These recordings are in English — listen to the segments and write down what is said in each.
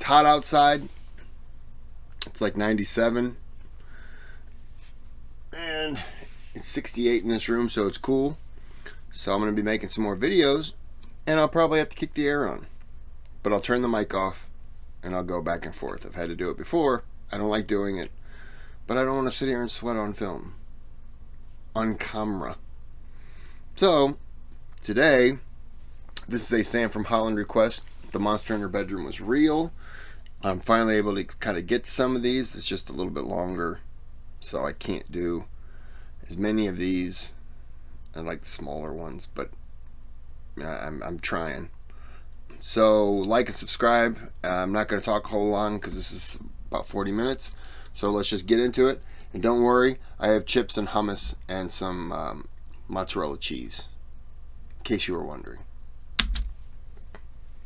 hot outside. It's like 97. And it's 68 in this room, so it's cool. So I'm going to be making some more videos, and I'll probably have to kick the air on. But I'll turn the mic off, and I'll go back and forth. I've had to do it before. I don't like doing it. But I don't want to sit here and sweat on film. On camera. So, today, this is a Sam from Holland request. The monster in her bedroom was real. I'm finally able to kind of get to some of these. It's just a little bit longer, so I can't do as many of these. I like the smaller ones, but I'm trying. So like and subscribe. I'm not going to talk a whole long because this is about 40 minutes. So let's just get into it. And don't worry, I have chips and hummus and some mozzarella cheese, in case you were wondering.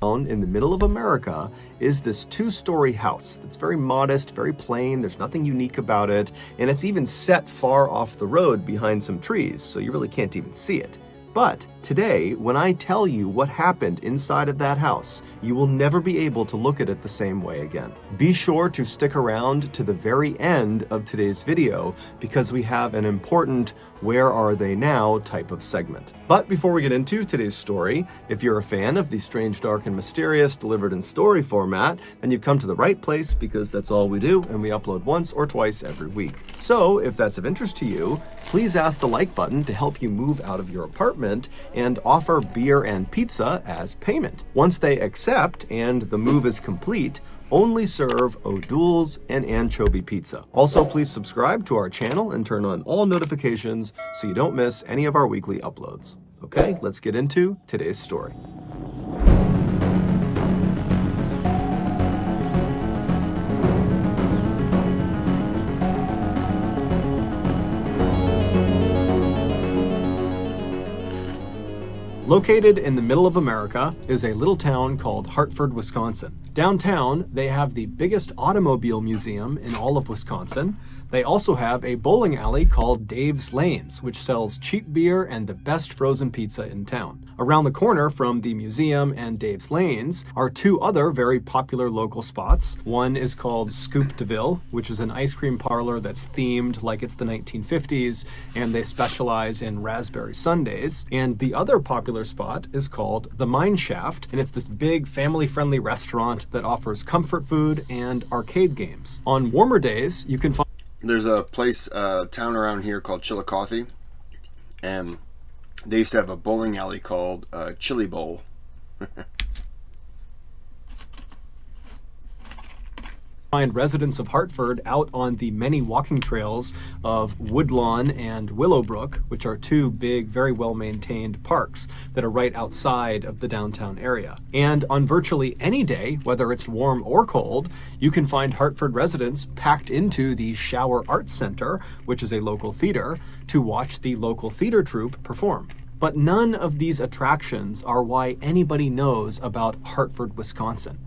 In the middle of America is this two-story house that's very modest, very plain. There's nothing unique about it, and it's even set far off the road behind some trees, so you really can't even see it. But today, when I tell you what happened inside of that house, you will never be able to look at it the same way again. Be sure to stick around to the very end of today's video because we have an important "Where are they now?" type of segment. But before we get into today's story, if you're a fan of the strange, dark, and mysterious delivered in story format, then you've come to the right place because that's all we do, and we upload once or twice every week. So if that's of interest to you, please ask the like button to help you move out of your apartment and offer beer and pizza as payment. Once they accept and the move is complete, only serve O'Doul's and anchovy pizza. Also, please subscribe to our channel and turn on all notifications so you don't miss any of our weekly uploads. Okay, let's get into today's story. Located in the middle of America is a little town called Hartford, Wisconsin. Downtown, they have the biggest automobile museum in all of Wisconsin. They also have a bowling alley called Dave's Lanes, which sells cheap beer and the best frozen pizza in town. Around the corner from the museum and Dave's Lanes are two other very popular local spots. One is called Scoop DeVille, which is an ice cream parlor that's themed like it's the 1950s, and they specialize in raspberry sundaes. And the other popular spot is called the Mine Shaft, and it's this big family-friendly restaurant that offers comfort food and arcade games. On warmer days, you can find There's a place, town around here called Chillicothe, and they used to have a bowling alley called Chili Bowl. Find residents of Hartford out on the many walking trails of Woodlawn and Willowbrook, which are two big, very well-maintained parks that are right outside of the downtown area. And on virtually any day, whether it's warm or cold, you can find Hartford residents packed into the Shower Arts Center, which is a local theater, to watch the local theater troupe perform. But none of these attractions are why anybody knows about Hartford, Wisconsin.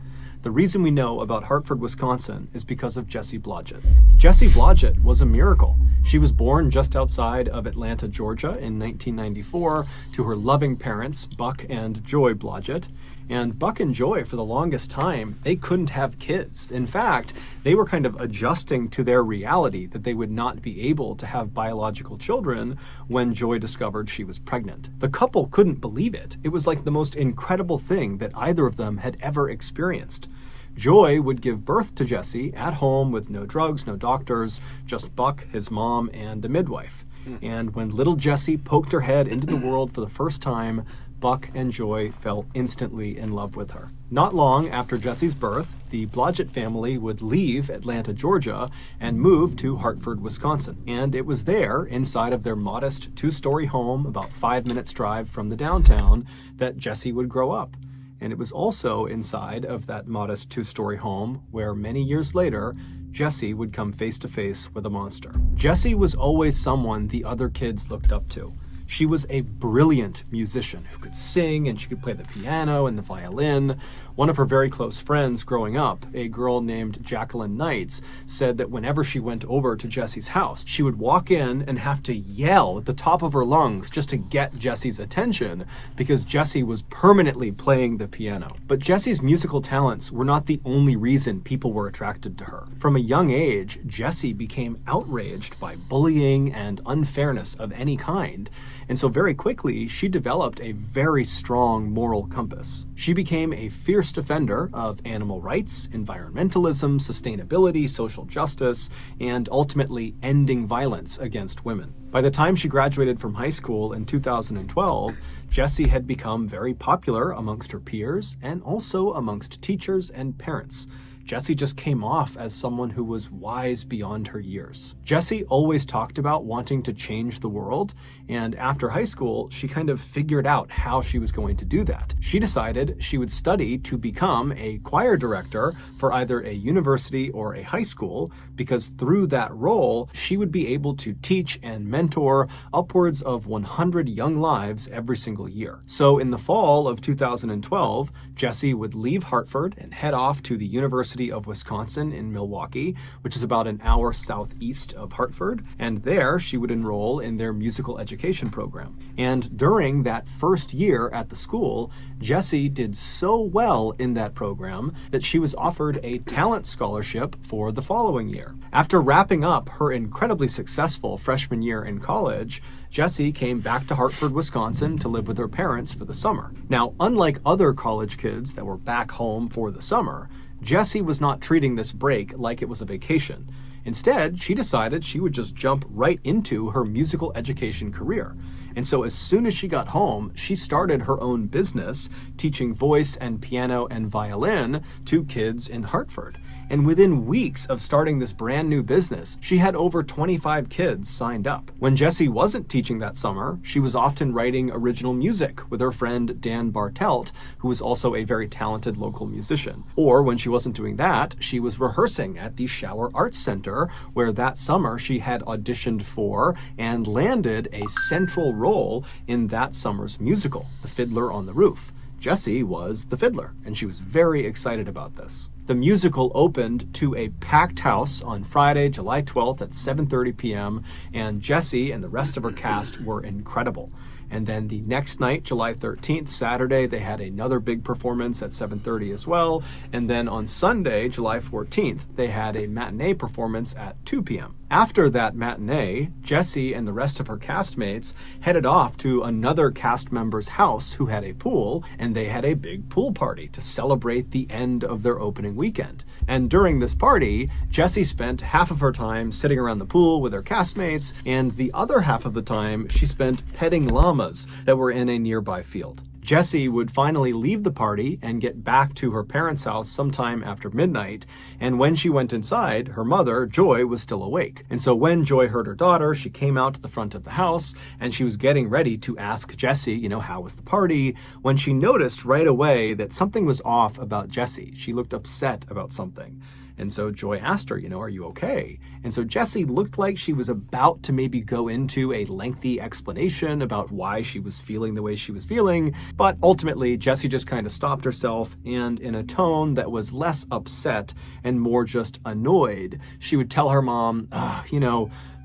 The reason we know about Hartford, Wisconsin is because of Jessie Blodgett. Jessie Blodgett was a miracle. She was born just outside of Atlanta, Georgia in 1994 to her loving parents, Buck and Joy Blodgett. And Buck and Joy, for the longest time, they couldn't have kids. In fact, they were kind of adjusting to their reality that they would not be able to have biological children when Joy discovered she was pregnant. The couple couldn't believe it. It was like the most incredible thing that either of them had ever experienced. Joy would give birth to Jessie at home with no drugs, no doctors, just Buck, his mom, and a midwife. And when little Jessie poked her head into the world for the first time, Buck and Joy fell instantly in love with her. Not long after Jessie's birth, the Blodgett family would leave Atlanta, Georgia, and move to Hartford, Wisconsin. And it was there, inside of their modest two-story home, about 5 minutes drive from the downtown, that Jessie would grow up. And it was also inside of that modest two-story home where many years later, Jessie would come face to face with a monster. Jessie was always someone the other kids looked up to. She was a brilliant musician who could sing, and she could play the piano and the violin. One of her very close friends growing up, a girl named Jacqueline Knights, said that whenever she went over to Jessie's house, she would walk in and have to yell at the top of her lungs just to get Jessie's attention, because Jessie was permanently playing the piano. But Jessie's musical talents were not the only reason people were attracted to her. From a young age, Jessie became outraged by bullying and unfairness of any kind, and so very quickly she developed a very strong moral compass. She became a fierce defender of animal rights, environmentalism, sustainability, social justice, and ultimately ending violence against women. By the time she graduated from high school in 2012, Jessie had become very popular amongst her peers and also amongst teachers and parents. Jessie just came off as someone who was wise beyond her years. Jessie always talked about wanting to change the world, and after high school, she kind of figured out how she was going to do that. She decided she would study to become a choir director for either a university or a high school, because through that role, she would be able to teach and mentor upwards of 100 young lives every single year. So in the fall of 2012, Jessie would leave Hartford and head off to the University of Wisconsin in Milwaukee, which is about an hour southeast of Hartford, and there she would enroll in their musical education program. And during that first year at the school, Jessie did so well in that program that she was offered a talent scholarship for the following year. After wrapping up her incredibly successful freshman year in college, Jessie came back to Hartford, Wisconsin to live with her parents for the summer. Now, unlike other college kids that were back home for the summer, Jessie was not treating this break like it was a vacation. Instead, she decided she would just jump right into her musical education career. And so as soon as she got home, she started her own business, teaching voice and piano and violin to kids in Hartford. And within weeks of starting this brand new business, she had over 25 kids signed up. When Jessie wasn't teaching that summer, she was often writing original music with her friend Dan Bartelt, who was also a very talented local musician. Or when she wasn't doing that, she was rehearsing at the Shower Arts Center, where that summer she had auditioned for and landed a central role in that summer's musical, The Fiddler on the Roof. Jessie was the fiddler, and she was very excited about this. The musical opened to a packed house on Friday, July 12th at 7:30 p.m., and Jessie and the rest of her cast were incredible. And then the next night, July 13th, Saturday, they had another big performance at 7:30 as well. And then on Sunday, July 14th, they had a matinee performance at 2 p.m. After that matinee, Jessie and the rest of her castmates headed off to another cast member's house who had a pool, and they had a big pool party to celebrate the end of their opening weekend. And during this party, Jessie spent half of her time sitting around the pool with her castmates, and the other half of the time she spent petting llamas that were in a nearby field. Jessie would finally leave the party and get back to her parents' house sometime after midnight, and when she went inside, her mother, Joy, was still awake. And so when Joy heard her daughter, she came out to the front of the house, and she was getting ready to ask Jessie, how was the party, when she noticed right away that something was off about Jessie. She looked upset about something. And so Joy asked her, are you okay? And so Jessie looked like she was about to maybe go into a lengthy explanation about why she was feeling the way she was feeling. But ultimately, Jessie just kind of stopped herself, and in a tone that was less upset and more just annoyed, she would tell her mom,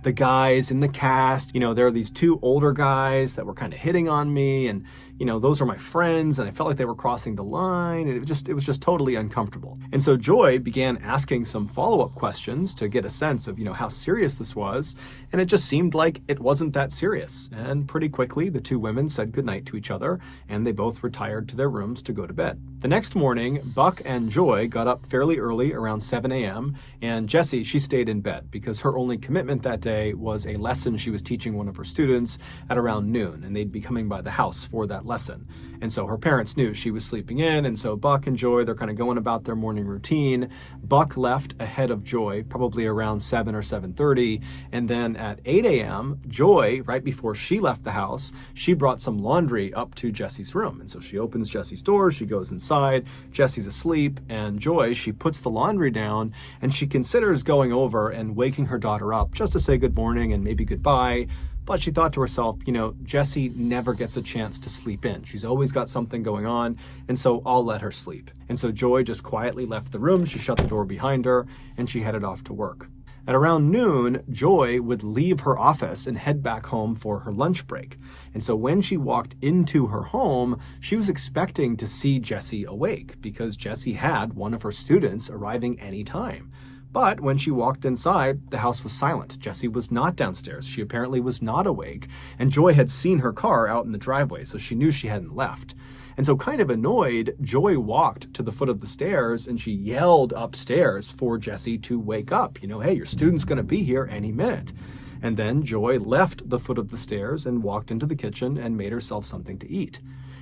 the guys in the cast, there are these two older guys that were kind of hitting on me, and those are my friends, and I felt like they were crossing the line, and it was just totally uncomfortable. And so Joy began asking some follow-up questions to get a sense of, how serious this was, and it just seemed like it wasn't that serious. And pretty quickly, the two women said goodnight to each other, and they both retired to their rooms to go to bed. The next morning, Buck and Joy got up fairly early, around 7 a.m., and Jessie, she stayed in bed because her only commitment that day was a lesson she was teaching one of her students at around noon, and they'd be coming by the house for that lesson. And so her parents knew she was sleeping in, and so Buck and Joy, they're kind of going about their morning routine. Buck left ahead of Joy, probably around 7 or 7:30, and then at 8 a.m., Joy, right before she left the house, she brought some laundry up to Jessie's room. And so she opens Jessie's door, she goes inside, Jessie's asleep, and Joy, she puts the laundry down, and she considers going over and waking her daughter up just to say good morning and maybe goodbye. But she thought to herself, Jessie never gets a chance to sleep in. She's always got something going on, and so I'll let her sleep. And so Joy just quietly left the room, she shut the door behind her, and she headed off to work. At around noon, Joy would leave her office and head back home for her lunch break. And so when she walked into her home, she was expecting to see Jessie awake because Jessie had one of her students arriving any time. But when she walked inside, the house was silent. Jessie was not downstairs. She apparently was not awake, and Joy had seen her car out in the driveway, so she knew she hadn't left. And so kind of annoyed, Joy walked to the foot of the stairs and she yelled upstairs for Jessie to wake up. Hey, your student's going to be here any minute. And then Joy left the foot of the stairs and walked into the kitchen and made herself something to eat.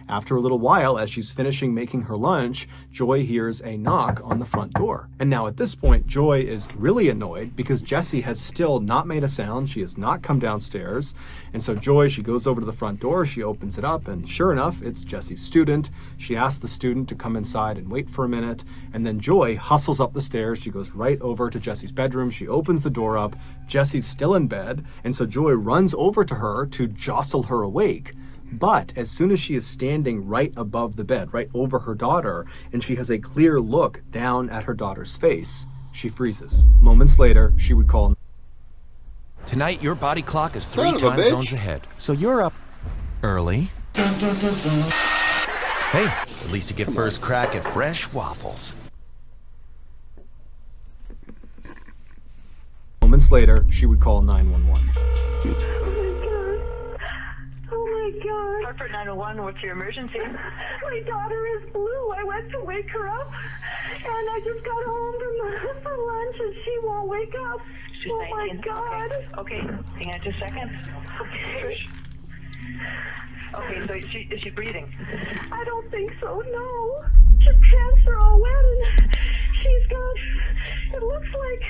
After a little while, as she's finishing making her lunch, Joy hears a knock on the front door. And now at this point, Joy is really annoyed because Jessie has still not made a sound. She has not come downstairs. And so Joy, she goes over to the front door, she opens it up, and sure enough, it's Jessie's student. She asks the student to come inside and wait for a minute. And then Joy hustles up the stairs. She goes right over to Jessie's bedroom. She opens the door up. Jessie's still in bed. And so Joy runs over to her to jostle her awake. But as soon as she is standing right above the bed, right over her daughter, and she has a clear look down at her daughter's face, she freezes. Moments later, she would call. Tonight, your body clock is Son 3 of a time bitch. zones ahead, so you're up early. Hey, at least you get first crack at fresh waffles. Moments later, she would call 911. Hartford 911, what's your emergency? My daughter is blue. I went to wake her up, and I just got home from lunch, and she won't wake up. She's Oh, my 19. God. Okay, hang on just a second. Okay. Okay, so is she breathing? I don't think so, no. Her pants are all wet, and she's got, it looks like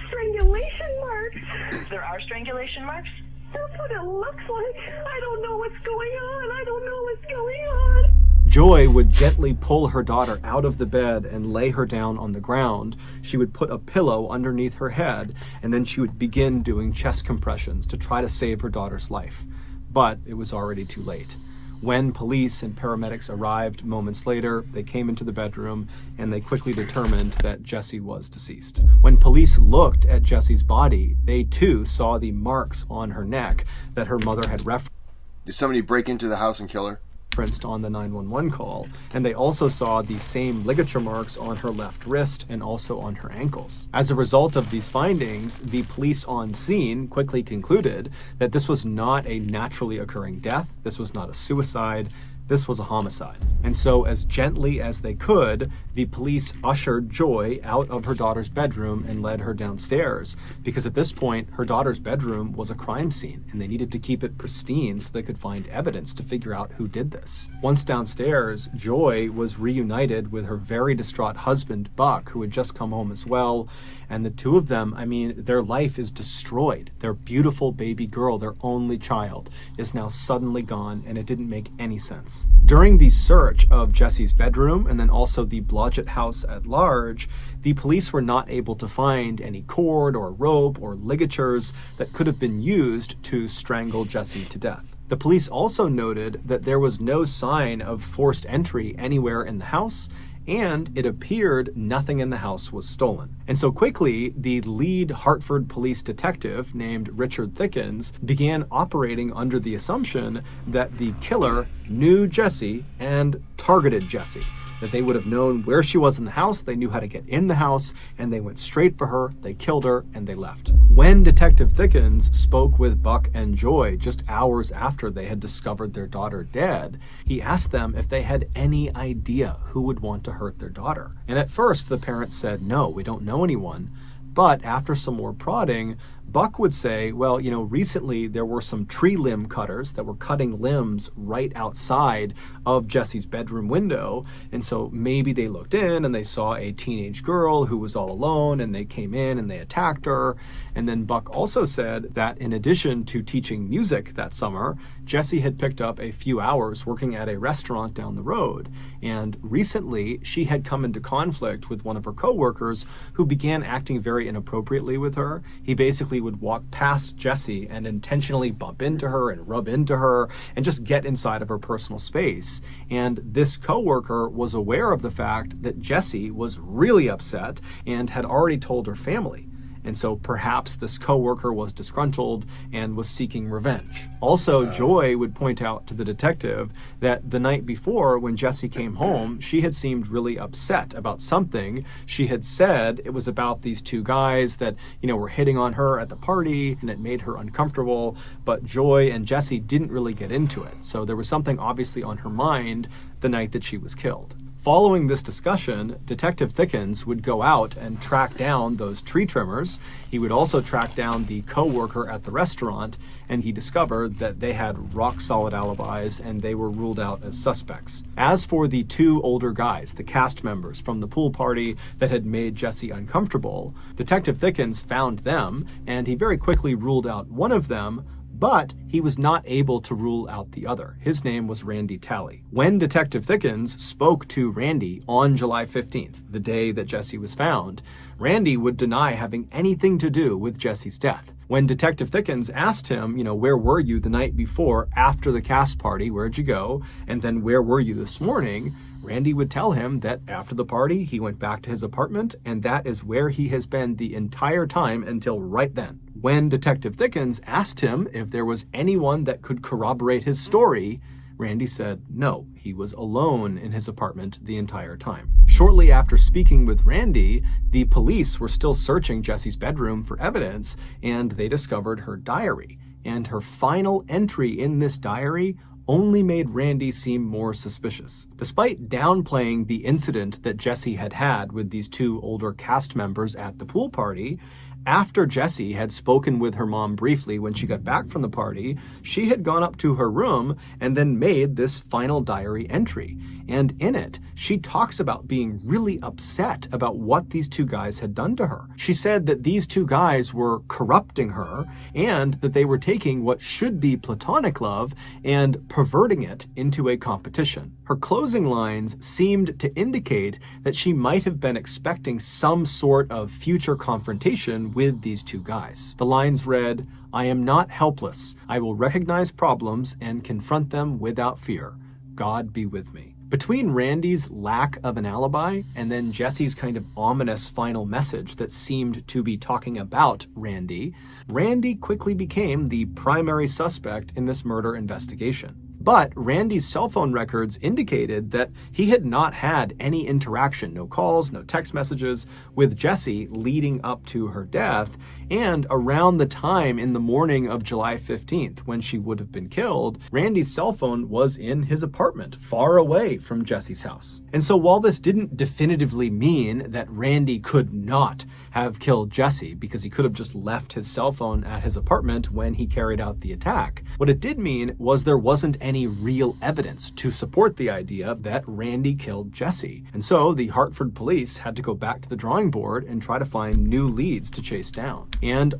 strangulation marks. There are strangulation marks? That's what it looks like. I don't know what's going on. I don't know what's going on. Joy would gently pull her daughter out of the bed and lay her down on the ground. She would put a pillow underneath her head, and then she would begin doing chest compressions to try to save her daughter's life. But it was already too late. When police and paramedics arrived moments later, they came into the bedroom and they quickly determined that Jessie was deceased. When police looked at Jessie's body, they too saw the marks on her neck that her mother had Did somebody break into the house and kill her? referenced on the 911 call, and they also saw the same ligature marks on her left wrist and also on her ankles. As a result of these findings, the police on scene quickly concluded that this was not a naturally occurring death, this was not a suicide, this was a homicide. And so, as gently as they could, the police ushered Joy out of her daughter's bedroom and led her downstairs, because at this point, her daughter's bedroom was a crime scene, and they needed to keep it pristine so they could find evidence to figure out who did this. Once downstairs, Joy was reunited with her very distraught husband, Buck, who had just come home as well, and the two of them, their life is destroyed. Their beautiful baby girl, their only child, is now suddenly gone, and it didn't make any sense. During the search of Jessie's bedroom and then also the Blodgett house at large, the police were not able to find any cord or rope or ligatures that could have been used to strangle Jessie to death. The police also noted that there was no sign of forced entry anywhere in the house, and it appeared nothing in the house was stolen. And so quickly, the lead Hartford police detective named Richard Thickens began operating under the assumption that the killer knew Jessie and targeted Jessie. That they would have known where she was in the house, they knew how to get in the house, and they went straight for her, they killed her, and they left. When Detective Thickens spoke with Buck and Joy just hours after they had discovered their daughter dead, he asked them if they had any idea who would want to hurt their daughter. And at first, the parents said, no, we don't know anyone. But after some more prodding, Buck would say, well, recently there were some tree limb cutters that were cutting limbs right outside of Jessie's bedroom window. And so maybe they looked in and they saw a teenage girl who was all alone, and they came in and they attacked her. And then Buck also said that in addition to teaching music that summer, Jessie had picked up a few hours working at a restaurant down the road. And recently she had come into conflict with one of her coworkers who began acting very inappropriately with her. He basically basically would walk past Jessie and intentionally bump into her and rub into her and just get inside of her personal space. And this coworker was aware of the fact that Jessie was really upset and had already told her family. And so perhaps this coworker was disgruntled and was seeking revenge. Also, Joy would point out to the detective that the night before, when Jessie came home, she had seemed really upset about something. She had said it was about these two guys that, were hitting on her at the party, and it made her uncomfortable. But Joy and Jessie didn't really get into it. So there was something obviously on her mind the night that she was killed. Following this discussion, Detective Thickens would go out and track down those tree trimmers. He would also track down the co-worker at the restaurant, and he discovered that they had rock-solid alibis and they were ruled out as suspects. As for the two older guys, the cast members from the pool party that had made Jessie uncomfortable, Detective Thickens found them, and he very quickly ruled out one of them, but he was not able to rule out the other. His name was Randy Talley. When Detective Thickens spoke to Randy on July 15th, the day that Jessie was found, Randy would deny having anything to do with Jessie's death. When Detective Thickens asked him, where were you the night before after the cast party? Where'd you go? And then where were you this morning? Randy would tell him that after the party, he went back to his apartment, and that is where he has been the entire time until right then. When Detective Thickens asked him if there was anyone that could corroborate his story, Randy said no, he was alone in his apartment the entire time. Shortly after speaking with Randy, the police were still searching Jessie's bedroom for evidence, and they discovered her diary. And her final entry in this diary only made Randy seem more suspicious. Despite downplaying the incident that Jessie had had with these two older cast members at the pool party, after Jessie had spoken with her mom briefly when she got back from the party, she had gone up to her room and then made this final diary entry. And in it, she talks about being really upset about what these two guys had done to her. She said that these two guys were corrupting her and that they were taking what should be platonic love and perverting it into a competition. Her closing lines seemed to indicate that she might have been expecting some sort of future confrontation with these two guys. The lines read, "I am not helpless. I will recognize problems and confront them without fear. God be with me." Between Randy's lack of an alibi and then Jessie's kind of ominous final message that seemed to be talking about Randy, Randy quickly became the primary suspect in this murder investigation. But Randy's cell phone records indicated that he had not had any interaction, no calls, no text messages, with Jessie leading up to her death. And around the time in the morning of July 15th, when she would have been killed, Randy's cell phone was in his apartment, far away from Jessie's house. And so while this didn't definitively mean that Randy could not have killed Jessie, because he could have just left his cell phone at his apartment when he carried out the attack, what it did mean was there wasn't any real evidence to support the idea that Randy killed Jessie. And so the Hartford police had to go back to the drawing board and try to find new leads to chase down. And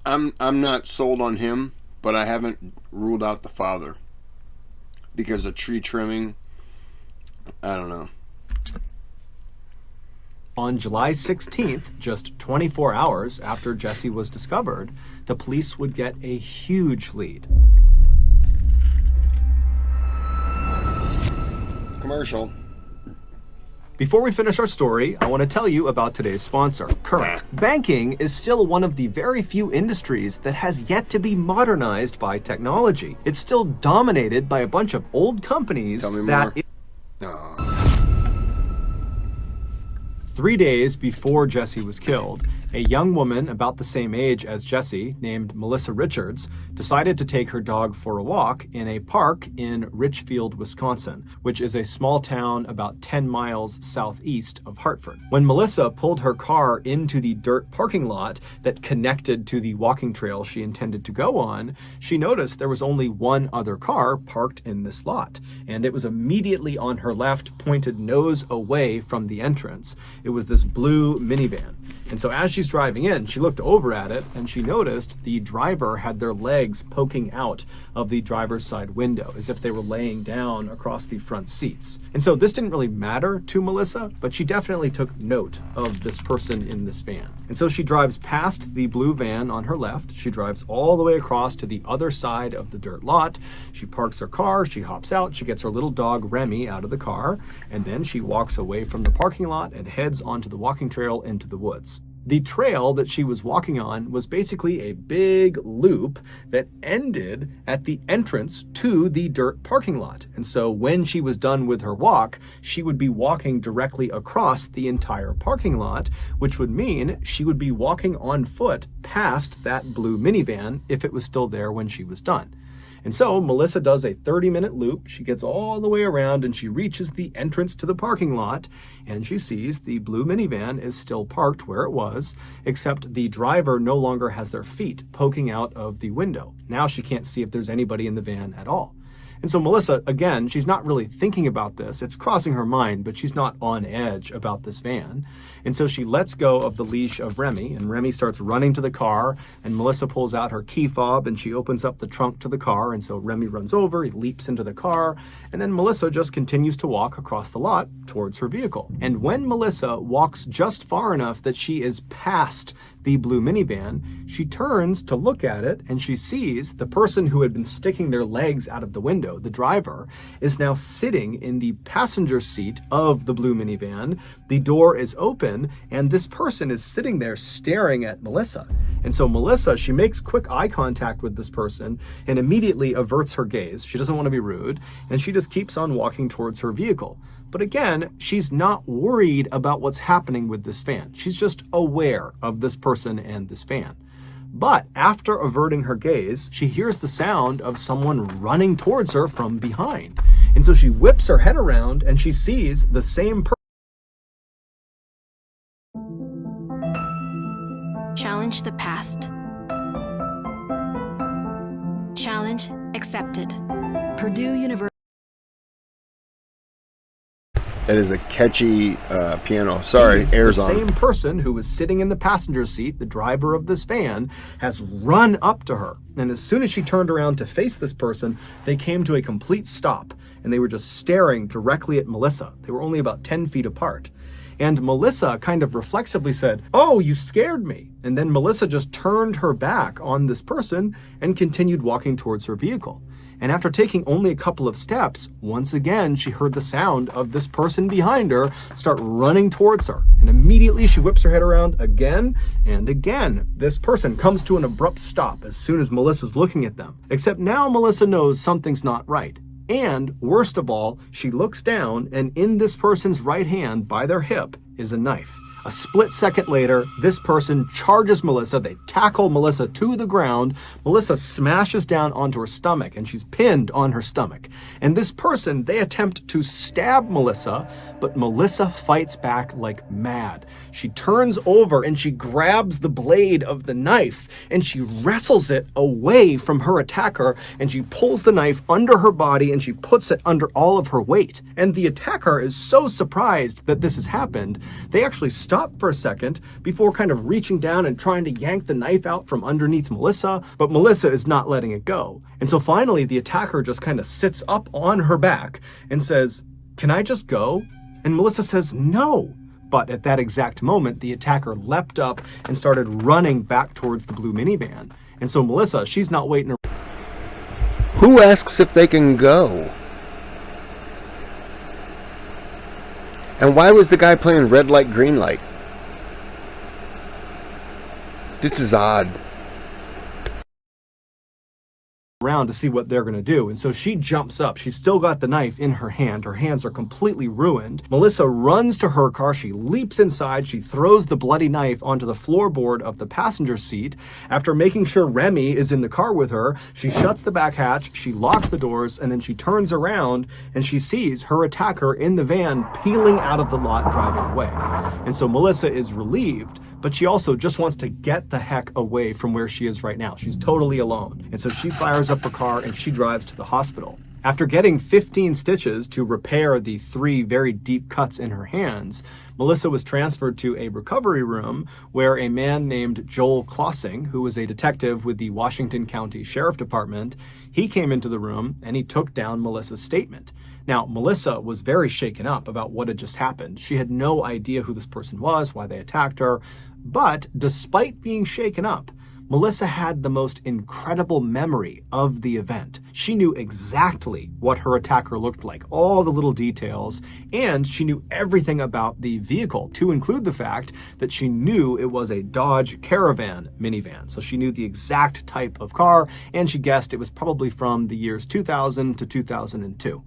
I'm not sold on him, but I haven't ruled out the father. Because of tree trimming, I don't know. On July 16th, just 24 hours after Jessie was discovered, the police would get a huge lead. Commercial. Before we finish our story, I want to tell you about today's sponsor, Current. Banking is still one of the very few industries that has yet to be modernized by technology. It's still dominated by a bunch of old companies. Tell me that more. 3 days before Jessie was killed, a young woman about the same age as Jessie, named Melissa Richards, decided to take her dog for a walk in a park in Richfield, Wisconsin, which is a small town about 10 miles southeast of Hartford. When Melissa pulled her car into the dirt parking lot that connected to the walking trail she intended to go on, she noticed there was only one other car parked in this lot, and it was immediately on her left, pointed nose away from the entrance. It was this blue minivan. And so as she's driving in, she looked over at it and she noticed the driver had their legs poking out of the driver's side window as if they were laying down across the front seats. And so this didn't really matter to Melissa, but she definitely took note of this person in this van. And so she drives past the blue van on her left. She drives all the way across to the other side of the dirt lot. She parks her car, she hops out, she gets her little dog Remy out of the car, and then she walks away from the parking lot and heads onto the walking trail into the woods. The trail that she was walking on was basically a big loop that ended at the entrance to the dirt parking lot. And so when she was done with her walk, she would be walking directly across the entire parking lot, which would mean she would be walking on foot past that blue minivan if it was still there when she was done. And so Melissa does a 30-minute loop. She gets all the way around and she reaches the entrance to the parking lot, and she sees the blue minivan is still parked where it was, except the driver no longer has their feet poking out of the window. Now she can't see if there's anybody in the van at all. And so Melissa, again, she's not really thinking about this. It's crossing her mind, but she's not on edge about this van. And so she lets go of the leash of Remy, and Remy starts running to the car, and Melissa pulls out her key fob and she opens up the trunk to the car. And so Remy runs over, he leaps into the car, and then Melissa just continues to walk across the lot towards her vehicle. And when Melissa walks just far enough that she is past the blue minivan, she turns to look at it and she sees the person who had been sticking their legs out of the window, the driver, is now sitting in the passenger seat of the blue minivan. The door is open and this person is sitting there staring at Melissa. And so Melissa, she makes quick eye contact with this person and immediately averts her gaze. She doesn't want to be rude, and she just keeps on walking towards her vehicle. But again, she's not worried about what's happening with this van. She's just aware of this person and this van. But after averting her gaze, she hears the sound of someone running towards her from behind. And so she whips her head around and she sees the same person. Challenge the past. Challenge accepted. Purdue University. That is a catchy piano. Sorry, air's on. The same person who was sitting in the passenger seat, the driver of this van, has run up to her. And as soon as she turned around to face this person, they came to a complete stop. And they were just staring directly at Melissa. They were only about 10 feet apart. And Melissa kind of reflexively said, "Oh, you scared me." And then Melissa just turned her back on this person and continued walking towards her vehicle. And after taking only a couple of steps, once again, she heard the sound of this person behind her start running towards her. And immediately she whips her head around again and again. This person comes to an abrupt stop as soon as Melissa's looking at them. Except now Melissa knows something's not right. And worst of all, she looks down, and in this person's right hand by their hip is a knife. A split second later, this person charges Melissa. They tackle Melissa to the ground. Melissa smashes down onto her stomach and she's pinned on her stomach. And this person, they attempt to stab Melissa, but Melissa fights back like mad. She turns over and she grabs the blade of the knife and she wrestles it away from her attacker, and she pulls the knife under her body and she puts it under all of her weight. And the attacker is so surprised that this has happened, they actually stop for a second before kind of reaching down and trying to yank the knife out from underneath Melissa, but Melissa is not letting it go. And so finally the attacker just kind of sits up on her back and says, "Can I just go?" And Melissa says no. But at that exact moment, the attacker leapt up and started running back towards the blue minivan. And so Melissa, she's not waiting. Who asks if they can go? And why was the guy playing red light, green light? This is odd. Around to see what they're going to do. And so she jumps up. She's still got the knife in her hand. Her hands are completely ruined. Melissa runs to her car. She leaps inside. She throws the bloody knife onto the floorboard of the passenger seat. After making sure Remy is in the car with her, she shuts the back hatch, she locks the doors, and then she turns around and she sees her attacker in the van peeling out of the lot driving away. And so Melissa is relieved, but she also just wants to get the heck away from where she is right now. She's totally alone. And so she fires up her car and she drives to the hospital. After getting 15 stitches to repair the 3 very deep cuts in her hands, Melissa was transferred to a recovery room where a man named Joel Klossing, who was a detective with the Washington County Sheriff Department, he came into the room and he took down Melissa's statement. Now, Melissa was very shaken up about what had just happened. She had no idea who this person was, why they attacked her, but despite being shaken up, Melissa had the most incredible memory of the event. She knew exactly what her attacker looked like, all the little details, and she knew everything about the vehicle, to include the fact that she knew it was a Dodge Caravan minivan. So she knew the exact type of car, and she guessed it was probably from the years 2000 to 2002.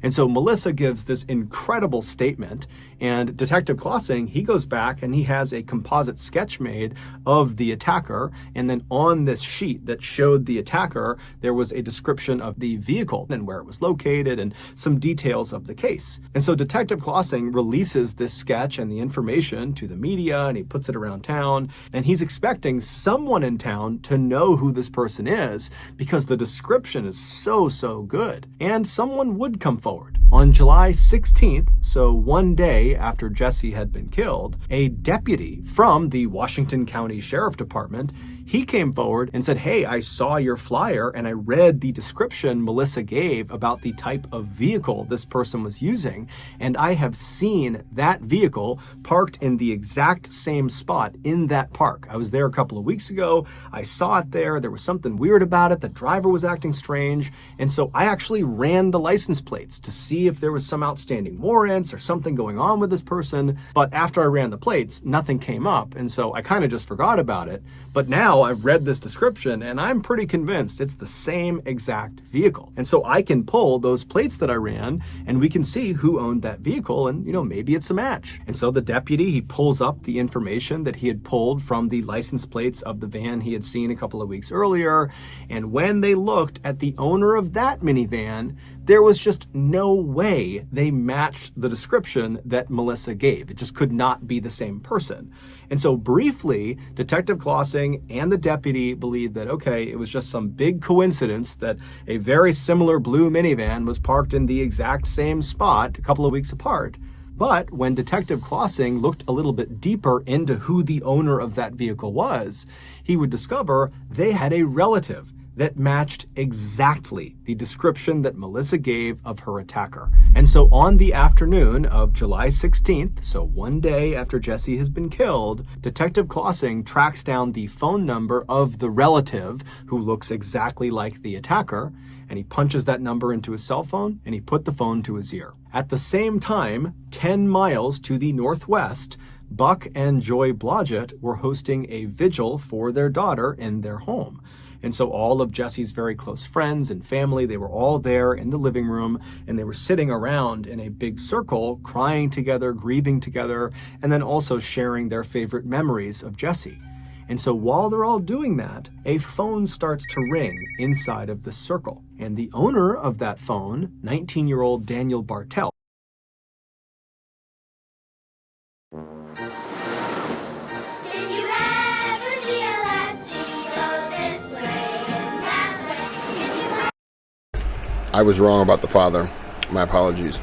And so Melissa gives this incredible statement, and Detective Klossing, he goes back and he has a composite sketch made of the attacker, and then on this sheet that showed the attacker, there was a description of the vehicle and where it was located and some details of the case. And so Detective Klossing releases this sketch and the information to the media, and he puts it around town, and he's expecting someone in town to know who this person is because the description is so good. And someone would come forward. On July 16th, so one day after Jesse had been killed, a deputy from the Washington County Sheriff Department, he came forward and said, "Hey, I saw your flyer and I read the description Melissa gave about the type of vehicle this person was using, and I have seen that vehicle parked in the exact same spot in that park. I was there a couple of weeks ago. I saw it there. There was something weird about it. The driver was acting strange. And so I actually ran the license plates to see if there was some outstanding warrants or something going on with this person. But after I ran the plates, nothing came up. And so I kind of just forgot about it. But now I've read this description and I'm pretty convinced it's the same exact vehicle. And so I can pull those plates that I ran and we can see who owned that vehicle, and maybe it's a match." And so the deputy, he pulls up the information that he had pulled from the license plates of the van he had seen a couple of weeks earlier. And when they looked at the owner of that minivan, there was just no way they matched the description that Melissa gave. It just could not be the same person. And so briefly, Detective Klossing and the deputy believed that, okay, it was just some big coincidence that a very similar blue minivan was parked in the exact same spot a couple of weeks apart. But when Detective Klossing looked a little bit deeper into who the owner of that vehicle was, he would discover they had a relative that matched exactly the description that Melissa gave of her attacker. And so on the afternoon of July 16th, so one day after Jesse has been killed, Detective Klossing tracks down the phone number of the relative who looks exactly like the attacker, and he punches that number into his cell phone and he put the phone to his ear. At the same time, 10 miles to the northwest, Buck and Joy Blodgett were hosting a vigil for their daughter in their home. And so all of Jesse's very close friends and family, they were all there in the living room, and they were sitting around in a big circle, crying together, grieving together, and then also sharing their favorite memories of Jesse. And so while they're all doing that, a phone starts to ring inside of the circle. And the owner of that phone, 19-year-old Daniel Bartelt, I was wrong about the father. My apologies.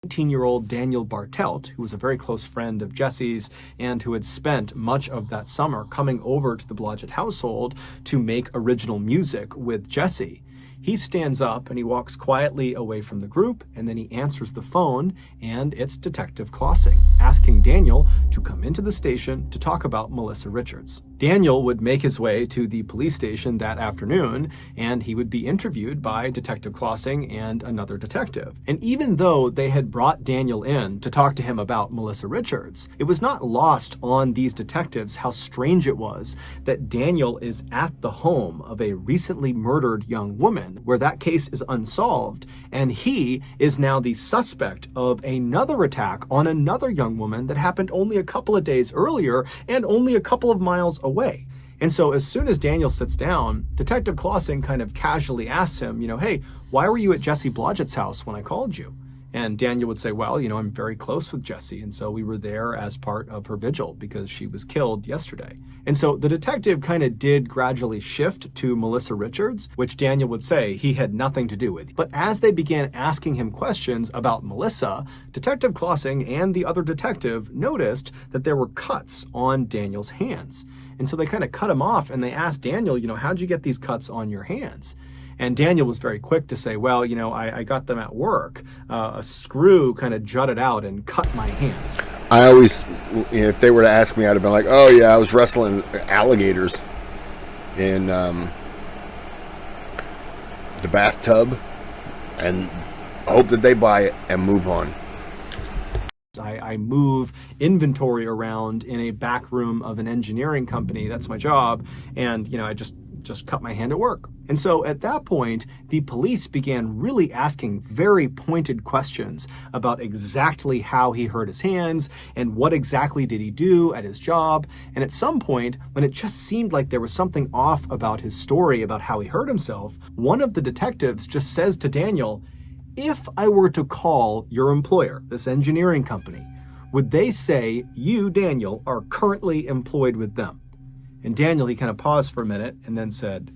19-year-old Daniel Bartelt, who was a very close friend of Jesse's and who had spent much of that summer coming over to the Blodgett household to make original music with Jesse. He stands up and he walks quietly away from the group, and then he answers the phone, and it's Detective Klossing asking Daniel to come into the station to talk about Melissa Richards. Daniel would make his way to the police station that afternoon, and he would be interviewed by Detective Klossing and another detective. And even though they had brought Daniel in to talk to him about Melissa Richards, it was not lost on these detectives how strange it was that Daniel is at the home of a recently murdered young woman where that case is unsolved, and he is now the suspect of another attack on another young woman that happened only a couple of days earlier and only a couple of miles away. And so as soon as Daniel sits down, Detective Klossing kind of casually asks him, hey, why were you at Jesse Blodgett's house when I called you? And Daniel would say, well, I'm very close with Jessie, and so we were there as part of her vigil because she was killed yesterday. And so the detective kind of did gradually shift to Melissa Richards, which Daniel would say he had nothing to do with. But as they began asking him questions about Melissa, Detective Clausing and the other detective noticed that there were cuts on Daniel's hands. And so they kind of cut him off and they asked Daniel, how'd you get these cuts on your hands? And Daniel was very quick to say, well, I got them at work. A screw kind of jutted out and cut my hands. I always, if they were to ask me, I'd have been like, oh yeah, I was wrestling alligators in the bathtub, and hope that they buy it and move on. I move inventory around in a back room of an engineering company. That's my job. And, I just cut my hand at work. And so at that point, the police began really asking very pointed questions about exactly how he hurt his hands and what exactly did he do at his job. And at some point, when it just seemed like there was something off about his story about how he hurt himself, one of the detectives just says to Daniel, if I were to call your employer, this engineering company, would they say you, Daniel, are currently employed with them? And Daniel, he kind of paused for a minute and then said,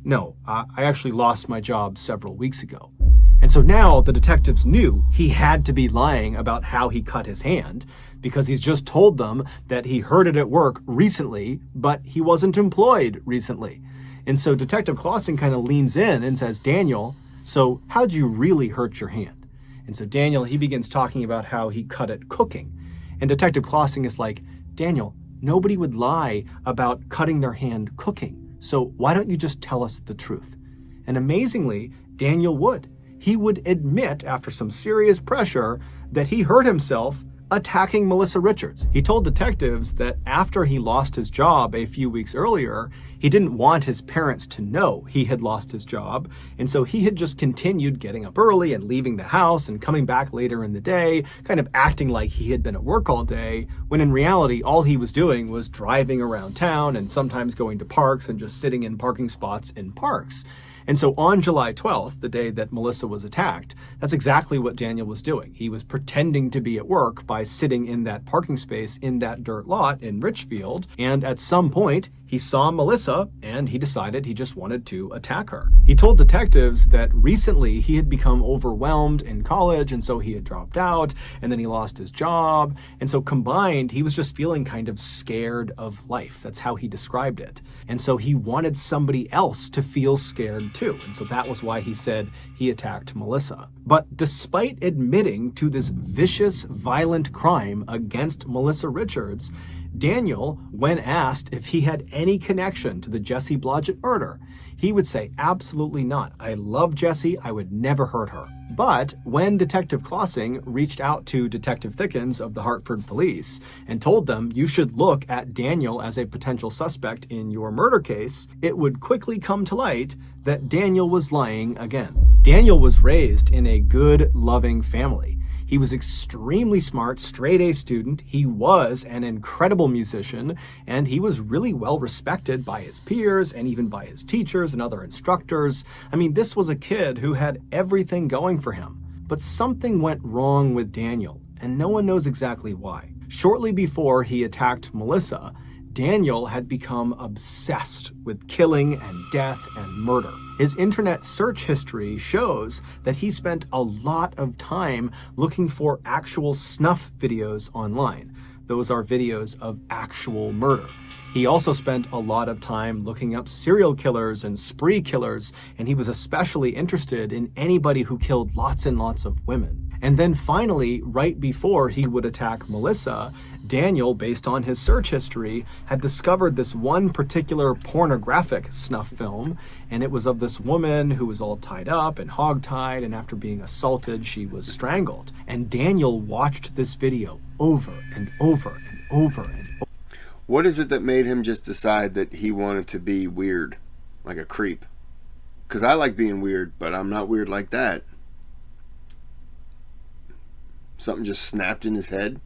no, I actually lost my job several weeks ago. And so now the detectives knew he had to be lying about how he cut his hand because he's just told them that he hurt it at work recently, but he wasn't employed recently. And so Detective Clausing kind of leans in and says, Daniel, so how'd you really hurt your hand? And so Daniel, he begins talking about how he cut it cooking. And Detective Clausing is like, Daniel, nobody would lie about cutting their hand cooking. So why don't you just tell us the truth? And amazingly, Daniel would. He would admit after some serious pressure that he hurt himself attacking Melissa Richards. He told detectives that after he lost his job a few weeks earlier, he didn't want his parents to know he had lost his job. And so he had just continued getting up early and leaving the house and coming back later in the day, kind of acting like he had been at work all day, when in reality, all he was doing was driving around town and sometimes going to parks and just sitting in parking spots in parks. And so on July 12th, the day that Melissa was attacked, that's exactly what Daniel was doing. He was pretending to be at work by sitting in that parking space in that dirt lot in Richfield. And at some point, he saw Melissa and he decided he just wanted to attack her. He told detectives that recently he had become overwhelmed in college and so he had dropped out and then he lost his job. And so combined, he was just feeling kind of scared of life. That's how he described it. And so he wanted somebody else to feel scared too. And so that was why he said he attacked Melissa. But despite admitting to this vicious, violent crime against Melissa Richards, Daniel, when asked if he had any connection to the Jessie Blodgett murder, he would say, absolutely not. I love Jessie. I would never hurt her. But when Detective Clausing reached out to Detective Thickens of the Hartford Police and told them you should look at Daniel as a potential suspect in your murder case, it would quickly come to light that Daniel was lying again. Daniel was raised in a good, loving family. He was extremely smart, straight-A student. He was an incredible musician, and he was really well respected by his peers and even by his teachers and other instructors. I mean, this was a kid who had everything going for him. But something went wrong with Daniel, and no one knows exactly why. Shortly before he attacked Melissa, Daniel had become obsessed with killing and death and murder. His internet search history shows that he spent a lot of time looking for actual snuff videos online. Those are videos of actual murder. He also spent a lot of time looking up serial killers and spree killers, and he was especially interested in anybody who killed lots and lots of women. And then finally, right before he would attack Melissa, Daniel, based on his search history, had discovered this one particular pornographic snuff film, and it was of this woman who was all tied up and hogtied, and after being assaulted, she was strangled. And Daniel watched this video over and over and over and over. What is it that made him just decide that he wanted to be weird, like a creep? Because I like being weird, but I'm not weird like that. Something just snapped in his head?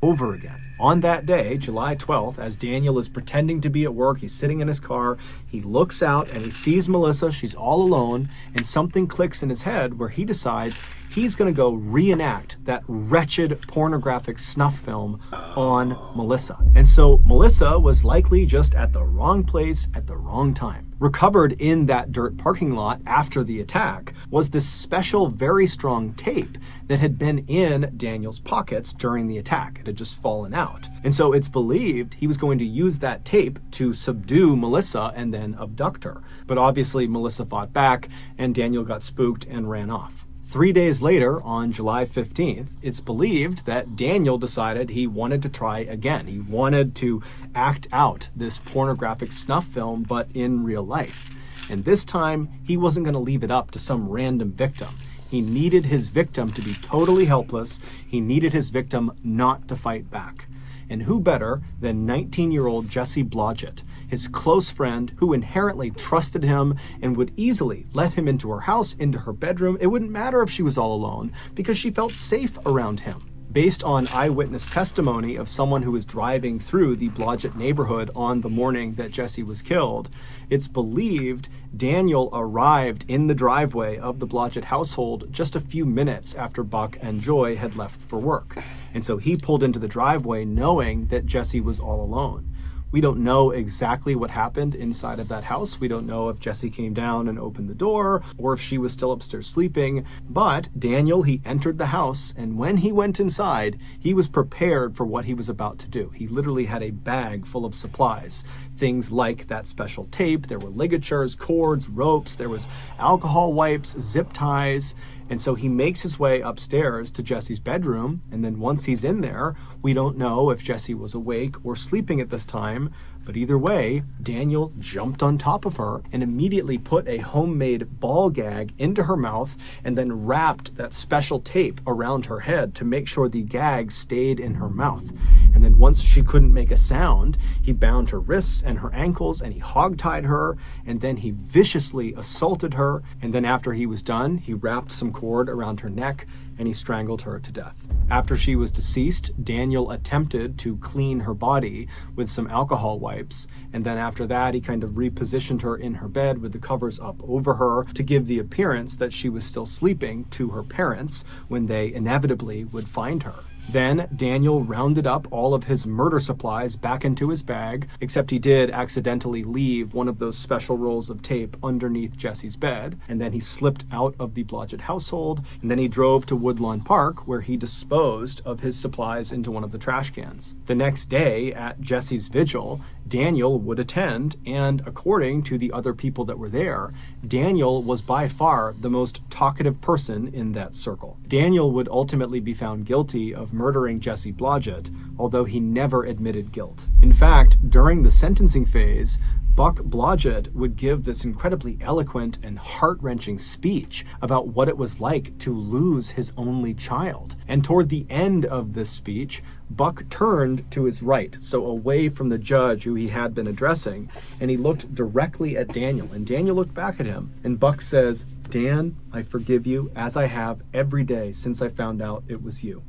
over again. On that day, July 12th, as Daniel is pretending to be at work, he's sitting in his car, he looks out and he sees Melissa, she's all alone, and something clicks in his head where he decides he's going to go reenact that wretched pornographic snuff film on Melissa. And so Melissa was likely just at the wrong place at the wrong time. Recovered in that dirt parking lot after the attack was this special, very strong tape that had been in Daniel's pockets during the attack. It had just fallen out. And so it's believed he was going to use that tape to subdue Melissa and then abduct her. But obviously Melissa fought back and Daniel got spooked and ran off. 3 days later, on July 15th, it's believed that Daniel decided he wanted to try again. He wanted to act out this pornographic snuff film, but in real life. And this time, he wasn't going to leave it up to some random victim. He needed his victim to be totally helpless. He needed his victim not to fight back. And who better than 19-year-old Jesse Blodgett, his close friend who inherently trusted him and would easily let him into her house, into her bedroom. It wouldn't matter if she was all alone because she felt safe around him. Based on eyewitness testimony of someone who was driving through the Blodgett neighborhood on the morning that Jesse was killed, it's believed Daniel arrived in the driveway of the Blodgett household just a few minutes after Buck and Joy had left for work. And so he pulled into the driveway knowing that Jesse was all alone. We don't know exactly what happened inside of that house. We don't know if Jesse came down and opened the door or if she was still upstairs sleeping. But Daniel, he entered the house, and when he went inside, he was prepared for what he was about to do. He literally had a bag full of supplies. Things like that special tape, there were ligatures, cords, ropes, there was alcohol wipes, zip ties. And so he makes his way upstairs to Jesse's bedroom, and then once he's in there, we don't know if Jesse was awake or sleeping at this time, but either way, Daniel jumped on top of her and immediately put a homemade ball gag into her mouth and then wrapped that special tape around her head to make sure the gag stayed in her mouth. And then once she couldn't make a sound, he bound her wrists and her ankles and he hogtied her, and then he viciously assaulted her, and then after he was done, he wrapped some cord around her neck and he strangled her to death. After she was deceased, Daniel attempted to clean her body with some alcohol wipes, and then after that he kind of repositioned her in her bed with the covers up over her to give the appearance that she was still sleeping to her parents when they inevitably would find her. Then Daniel rounded up all of his murder supplies back into his bag, except he did accidentally leave one of those special rolls of tape underneath Jesse's bed, and then he slipped out of the Blodgett household, and then he drove to Woodlawn Park, where he disposed of his supplies into one of the trash cans. The next day, at Jesse's vigil, Daniel would attend, and according to the other people that were there, Daniel was by far the most talkative person in that circle. Daniel would ultimately be found guilty of murdering Jesse Blodgett, although he never admitted guilt. In fact, during the sentencing phase, Buck Blodgett would give this incredibly eloquent and heart-wrenching speech about what it was like to lose his only child. And toward the end of this speech, Buck turned to his right, so away from the judge who he had been addressing, and he looked directly at Daniel. And Daniel looked back at him, and Buck says, "Dan, I forgive you as I have every day since I found out it was you."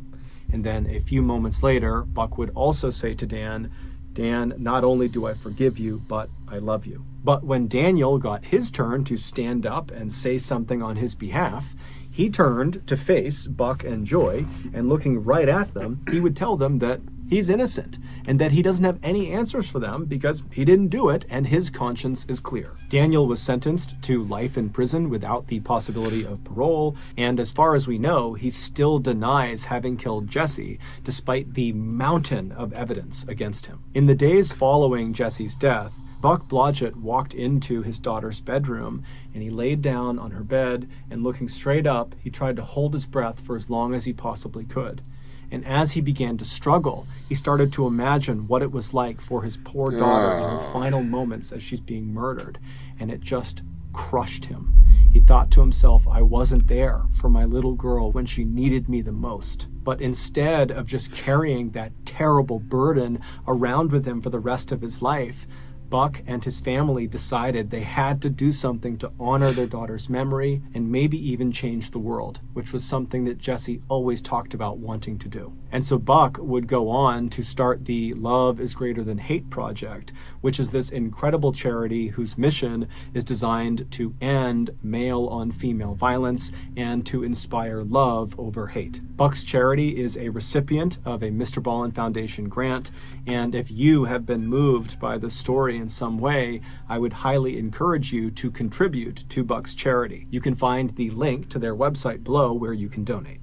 And then a few moments later, Buck would also say to Dan, "Dan, not only do I forgive you, but I love you." But when Daniel got his turn to stand up and say something on his behalf, he turned to face Buck and Joy, and looking right at them, he would tell them that he's innocent and that he doesn't have any answers for them because he didn't do it and his conscience is clear. Daniel was sentenced to life in prison without the possibility of parole, and as far as we know, he still denies having killed Jesse despite the mountain of evidence against him. In the days following Jesse's death, Buck Blodgett walked into his daughter's bedroom and he laid down on her bed, and looking straight up, he tried to hold his breath for as long as he possibly could. And as he began to struggle, he started to imagine what it was like for his poor daughter in her final moments as she's being murdered, and it just crushed him. He thought to himself, I wasn't there for my little girl when she needed me the most. But instead of just carrying that terrible burden around with him for the rest of his life, Buck and his family decided they had to do something to honor their daughter's memory and maybe even change the world, which was something that Jesse always talked about wanting to do. And so Buck would go on to start the Love is Greater Than Hate project, which is this incredible charity whose mission is designed to end male-on-female violence and to inspire love over hate. Buck's charity is a recipient of a Mrballen Foundation grant, and if you have been moved by the story in some way, I would highly encourage you to contribute to Buck's charity. You can find the link to their website below where you can donate.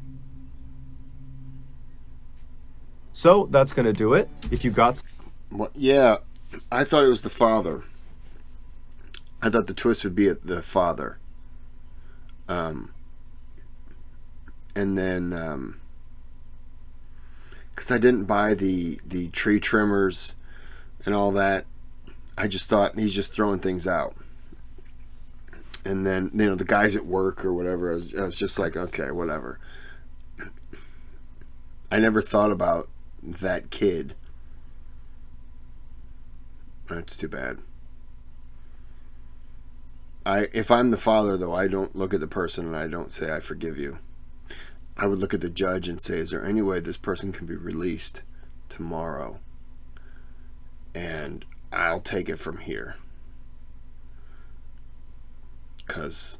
So that's going to do it. If you got... Well, yeah, I thought it was the father. I thought the twist would be at the father. And then... because I didn't buy the tree trimmers and all that. I just thought he's just throwing things out. And then, you know, the guys at work or whatever, I was just like, okay, whatever. I never thought about that kid. That's too bad. If I'm the father, though, I don't look at the person and I don't say, I forgive you. I would look at the judge and say, is there any way this person can be released tomorrow? And I'll take it from here. Because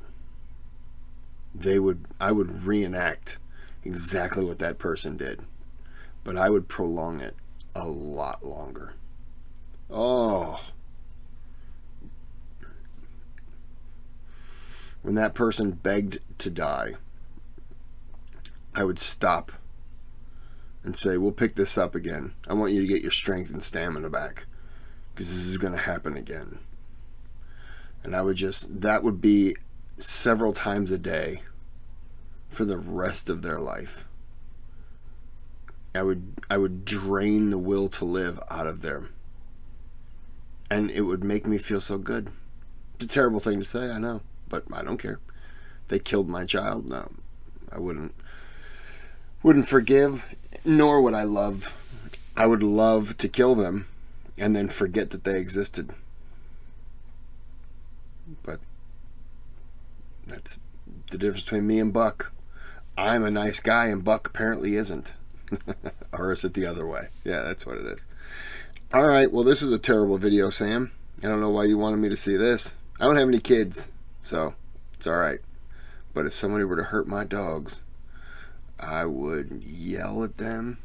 I would reenact exactly what that person did. But I would prolong it a lot longer. Oh. When that person begged to die, I would stop and say, we'll pick this up again. I want you to get your strength and stamina back, because this is going to happen again. And that would be several times a day for the rest of their life. I would drain the will to live out of them. And it would make me feel so good. It's a terrible thing to say, I know, but I don't care. They killed my child. No, I wouldn't forgive, nor would I love. I would love to kill them and then forget that they existed. But that's the difference between me and Buck. I'm a nice guy and Buck apparently isn't. Or is it the other way? Yeah, that's what it is. Alright, well, this is a terrible video, Sam. I don't know why you wanted me to see this. I don't have any kids, so it's alright. But if somebody were to hurt my dogs, I would yell at them.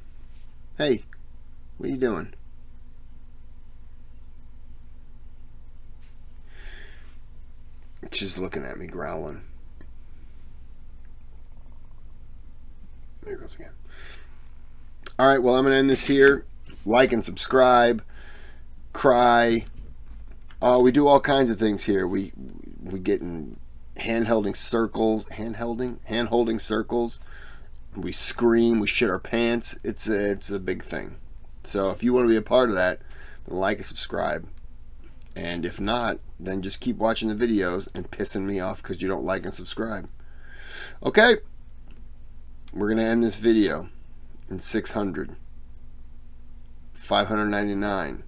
Hey, what are you doing? She's looking at me, growling. There it goes again. Alright, well, I'm going to end this here. Like and subscribe. Cry. Oh, we do all kinds of things here. We get in hand-holding circles. Hand-holding circles. We scream. We shit our pants. It's a big thing. So if you want to be a part of that, then like and subscribe. And if not, then just keep watching the videos and pissing me off because you don't like and subscribe. Okay. We're going to end this video in 600. 599.